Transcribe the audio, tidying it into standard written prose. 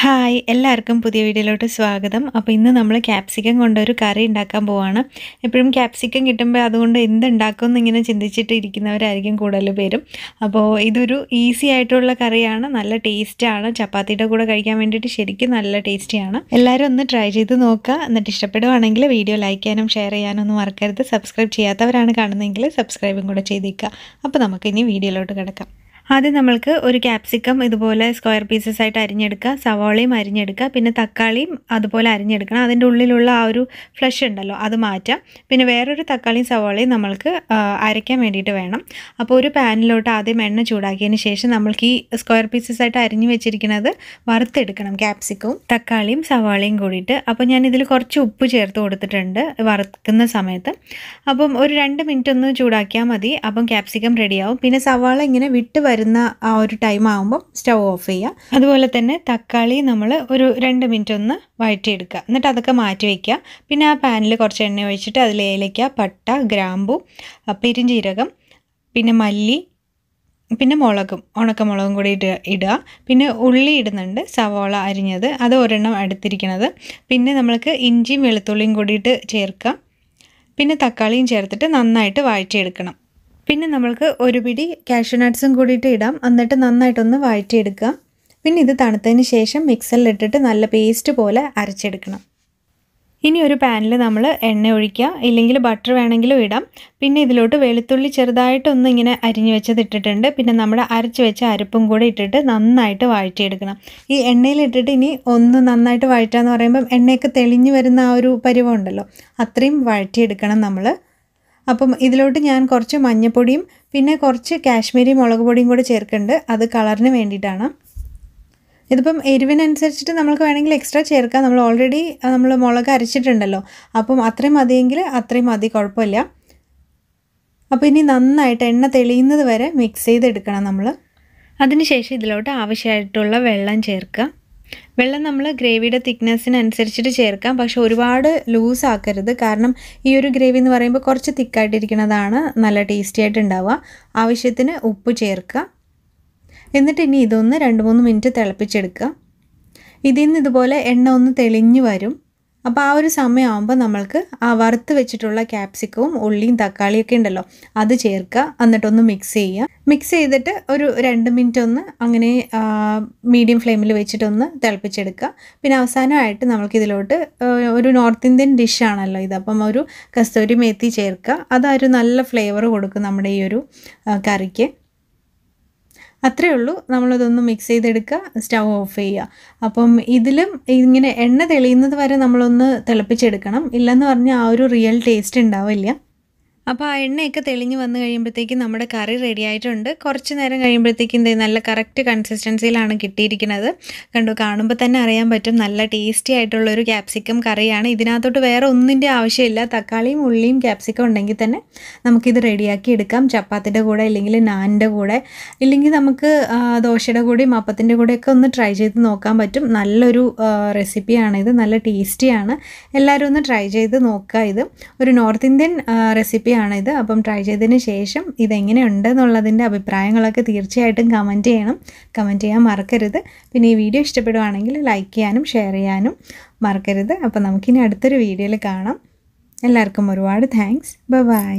Hi എല്ലാവർക്കും പുതിയ വീഡിയോയിലോട്ട് സ്വാഗതം. അപ്പോൾ ഇന്ന് നമ്മൾ ക്യാപ്സിക്കം കൊണ്ടൊരു കറി ഉണ്ടാക്കാൻ പോവാണ്. എപ്പോഴും ക്യാപ്സിക്കം കിട്ടുമ്പോൾ അതുകൊണ്ട് എന്തുണ്ടാക്കുമെന്ന് ഇങ്ങനെ ചിന്തിച്ചിട്ട് ഇരിക്കുന്നവരായിരിക്കും കൂടുതൽ പേരും. അപ്പോൾ ഇതൊരു ഈസി ആയിട്ടുള്ള കറിയാണ്, നല്ല ടേസ്റ്റാണ്. ചപ്പാത്തിയുടെ കൂടെ കഴിക്കാൻ വേണ്ടിയിട്ട് ശരിക്കും നല്ല ടേസ്റ്റിയാണ്. എല്ലാവരും ഒന്ന് ട്രൈ ചെയ്ത് നോക്കുക. എന്നിട്ട് ഇഷ്ടപ്പെടുവാണെങ്കിൽ വീഡിയോ ലൈക്ക് ചെയ്യാനും ഷെയർ ചെയ്യാനും ഒന്നും മറക്കരുത്. സബ്സ്ക്രൈബ് ചെയ്യാത്തവരാണ് കാണുന്നതെങ്കിൽ സബ്സ്ക്രൈബും കൂടെ ചെയ്തേക്കുക. അപ്പോൾ നമുക്കിനി വീഡിയോയിലോട്ട് കിടക്കാം. ആദ്യം നമ്മൾക്ക് ഒരു ക്യാപ്സിക്കം ഇതുപോലെ സ്ക്വയർ പീസസ് ആയിട്ട് അരിഞ്ഞെടുക്കുക, സവാളയും അരിഞ്ഞെടുക്കുക, പിന്നെ തക്കാളിയും അതുപോലെ അരിഞ്ഞെടുക്കണം. അതിൻ്റെ ഉള്ളിലുള്ള ആ ഒരു ഫ്ലഷ് ഉണ്ടല്ലോ അത് മാറ്റാം. പിന്നെ വേറൊരു തക്കാളിയും സവാളയും നമ്മൾക്ക് അരയ്ക്കാൻ വേണ്ടിയിട്ട് വേണം. അപ്പോൾ ഒരു പാനിലോട്ട് ആദ്യം എണ്ണ ചൂടാക്കിയതിന് ശേഷം നമ്മൾക്ക് ഈ സ്ക്വയർ പീസസ് ആയിട്ട് അരിഞ്ഞു വെച്ചിരിക്കുന്നത് വറുത്തെടുക്കണം, ക്യാപ്സിക്കവും തക്കാളിയും സവാളയും കൂടിയിട്ട്. അപ്പോൾ ഞാൻ ഇതിൽ കുറച്ച് ഉപ്പ് ചേർത്ത് കൊടുത്തിട്ടുണ്ട് വറുക്കുന്ന സമയത്ത്. അപ്പം ഒരു 2 മിനിറ്റ് ഒന്ന് ചൂടാക്കിയാൽ മതി. അപ്പം ക്യാപ്സിക്കം റെഡിയാവും. പിന്നെ സവാള ഇങ്ങനെ വിട്ട് വരുന്ന ആ ഒരു ടൈം ആകുമ്പോൾ സ്റ്റവ് ഓഫ് ചെയ്യുക. അതുപോലെ തന്നെ തക്കാളി നമ്മൾ ഒരു 2 മിനിറ്റ് ഒന്ന് വഴറ്റിയെടുക്കുക. എന്നിട്ട് അതൊക്കെ മാറ്റി വയ്ക്കുക. പിന്നെ ആ പാനിൽ കുറച്ച് എണ്ണ ഒഴിച്ചിട്ട് അതിൽ ഏലക്ക, പട്ട, ഗ്രാമ്പു, പെരുംജീരകം, പിന്നെ മല്ലി, പിന്നെ ഉണക്കമുളകും കൂടി ഇടുക. പിന്നെ ഉള്ളി ഇടുന്നുണ്ട്, സവാള അരിഞ്ഞത് അത് ഒരെണ്ണം എടുത്തിരിക്കുന്നത്. പിന്നെ നമ്മൾക്ക് ഇഞ്ചിയും വെളുത്തുള്ളിയും കൂടിയിട്ട് ചേർക്കുക. പിന്നെ തക്കാളിയും ചേർത്തിട്ട് നന്നായിട്ട് വഴറ്റിയെടുക്കണം. പിന്നെ നമ്മൾക്ക് ഒരു പിടി കാഷ്യൂ നട്ട്സും കൂടിയിട്ട് ഇടാം. എന്നിട്ട് നന്നായിട്ടൊന്ന് വഴറ്റിയെടുക്കുക. പിന്നെ ഇത് തണുത്തതിന് ശേഷം മിക്സറിലിട്ടിട്ട് നല്ല പേസ്റ്റ് പോലെ അരച്ചെടുക്കണം. ഇനി ഒരു പാനിൽ നമ്മൾ എണ്ണ ഒഴിക്കുക, ഇല്ലെങ്കിൽ ബട്ടർ വേണമെങ്കിലും ഇടാം. പിന്നെ ഇതിലോട്ട് വെളുത്തുള്ളി ചെറുതായിട്ടൊന്ന് ഇങ്ങനെ അരിഞ്ഞു വെച്ചത് ഇട്ടിട്ടുണ്ട്. പിന്നെ നമ്മുടെ അരച്ച് വെച്ച അരപ്പും കൂടെ ഇട്ടിട്ട് നന്നായിട്ട് വഴറ്റിയെടുക്കണം. ഈ എണ്ണയിലിട്ടിട്ട് ഇനി ഒന്ന് നന്നായിട്ട് വഴറ്റാന്ന് പറയുമ്പം എണ്ണയൊക്കെ തെളിഞ്ഞു വരുന്ന ആ ഒരു പരുവമുണ്ടല്ലോ, അത്രയും വഴറ്റിയെടുക്കണം നമ്മൾ. അപ്പം ഇതിലോട്ട് ഞാൻ കുറച്ച് മഞ്ഞൾപ്പൊടിയും പിന്നെ കുറച്ച് കാശ്മീരി മുളക് പൊടിയും കൂടെ ചേർക്കുന്നുണ്ട്. അത് കളറിന് വേണ്ടിയിട്ടാണ്. ഇതിപ്പം എരിവിനനുസരിച്ചിട്ട് നമുക്ക് വേണമെങ്കിൽ എക്സ്ട്രാ ചേർക്കാം. നമ്മൾ ഓൾറെഡി മുളക് അരച്ചിട്ടുണ്ടല്ലോ, അപ്പം അത്രയും മതിയെങ്കിൽ അത്രയും മതി, കുഴപ്പമില്ല. അപ്പോൾ ഇനി നന്നായിട്ട് എണ്ണ തെളിയുന്നത് വരെ മിക്സ് ചെയ്തെടുക്കണം നമ്മൾ. അതിനുശേഷം ഇതിലോട്ട് ആവശ്യമായിട്ടുള്ള വെള്ളം ചേർക്കുക. വെള്ളം നമ്മൾ ഗ്രേവിയുടെ തിക്നെസ്സിനനുസരിച്ചിട്ട് ചേർക്കാം. പക്ഷെ ഒരുപാട് ലൂസ് ആക്കരുത്, കാരണം ഈ ഒരു ഗ്രേവി എന്ന് പറയുമ്പോൾ കുറച്ച് തിക്കായിട്ടിരിക്കുന്നതാണ് നല്ല ടേസ്റ്റി ആയിട്ട് ഉണ്ടാവുക. ആവശ്യത്തിന് ഉപ്പ് ചേർക്കുക. എന്നിട്ട് ഇനി ഇതൊന്ന് 2-3 മിനിറ്റ് തിളപ്പിച്ചെടുക്കുക. ഇതിൽ നിന്ന് ഇതുപോലെ എണ്ണ ഒന്ന് തെളിഞ്ഞു വരും. അപ്പോൾ ആ ഒരു സമയമാകുമ്പോൾ നമ്മൾക്ക് ആ വറുത്ത് വെച്ചിട്ടുള്ള ക്യാപ്സിക്കവും ഉള്ളിയും തക്കാളിയൊക്കെ ഉണ്ടല്ലോ അത് ചേർക്കുക. എന്നിട്ടൊന്ന് മിക്സ് ചെയ്യുക. മിക്സ് ചെയ്തിട്ട് ഒരു 2 മിനിറ്റ് ഒന്ന് അങ്ങനെ മീഡിയം ഫ്ലെയിമിൽ വെച്ചിട്ടൊന്ന് തിളപ്പിച്ചെടുക്കുക. പിന്നെ അവസാനമായിട്ട് നമുക്കിതിലോട്ട് ഒരു നോർത്ത് ഇന്ത്യൻ ഡിഷാണല്ലോ ഇത്, അപ്പം ഒരു കസ്തൂരി മേത്തി ചേർക്കുക. അതൊരു നല്ല ഫ്ലേവർ കൊടുക്കും നമ്മുടെ ഈ ഒരു കറിക്ക്. അത്രയേ ഉള്ളൂ. നമ്മളിതൊന്ന് മിക്സ് ചെയ്തെടുക്കുക, സ്റ്റവ് ഓഫ് ചെയ്യുക. അപ്പം ഇതിലും ഇങ്ങനെ എണ്ണ തെളിയുന്നത് വരെ നമ്മളൊന്ന് തിളപ്പിച്ചെടുക്കണം. ഇല്ലെന്ന് പറഞ്ഞാൽ ആ ഒരു റിയൽ ടേസ്റ്റ് ഉണ്ടാവില്ല. അപ്പോൾ ആ എണ്ണയൊക്കെ തെളിഞ്ഞ് വന്ന് കഴിയുമ്പോഴത്തേക്കും നമ്മുടെ കറി റെഡി ആയിട്ടുണ്ട്. കുറച്ച് നേരം കഴിയുമ്പോഴത്തേക്കും നല്ല കറക്റ്റ് കൺസിസ്റ്റൻസിയിലാണ് കിട്ടിയിരിക്കുന്നത്. കണ്ടു, കാണുമ്പോൾ തന്നെ അറിയാൻ പറ്റും നല്ല ടേസ്റ്റി ആയിട്ടുള്ളൊരു ക്യാപ്സിക്കം കറിയാണ്. ഇതിനകത്തോട്ട് വേറെ ഒന്നിൻ്റെ ആവശ്യമില്ല. തക്കാളിയും ഉള്ളിയും ക്യാപ്സിക്കം ഉണ്ടെങ്കിൽ തന്നെ നമുക്കിത് റെഡിയാക്കി എടുക്കാം. ചപ്പാത്തിൻ്റെ കൂടെ, ഇല്ലെങ്കിൽ നാനിൻ്റെ കൂടെ, ഇല്ലെങ്കിൽ നമുക്ക് ദോശയുടെ കൂടെയും അപ്പത്തിൻ്റെ കൂടെയൊക്കെ ഒന്ന് ട്രൈ ചെയ്ത് നോക്കാൻ പറ്റും. നല്ലൊരു റെസിപ്പിയാണിത്, നല്ല ടേസ്റ്റിയാണ്. എല്ലാവരും ഒന്ന് ട്രൈ ചെയ്ത് നോക്കുക. ഇത് ഒരു നോർത്ത് ഇന്ത്യൻ റെസിപ്പിയാണ് ഇത്. അപ്പം ട്രൈ ചെയ്തതിന് ശേഷം ഇതെങ്ങനെയുണ്ട് എന്നുള്ളതിൻ്റെ അഭിപ്രായങ്ങളൊക്കെ തീർച്ചയായിട്ടും കമൻറ്റ് ചെയ്യണം. കമൻറ്റ് ചെയ്യാൻ മറക്കരുത്. പിന്നെ ഈ വീഡിയോ ഇഷ്ടപ്പെടുവാണെങ്കിൽ ലൈക്ക് ചെയ്യാനും ഷെയർ ചെയ്യാനും മറക്കരുത്. അപ്പോൾ നമുക്കിനി അടുത്തൊരു വീഡിയോയിൽ കാണാം. എല്ലാവർക്കും ഒരുപാട് താങ്ക്സ്. ബൈ.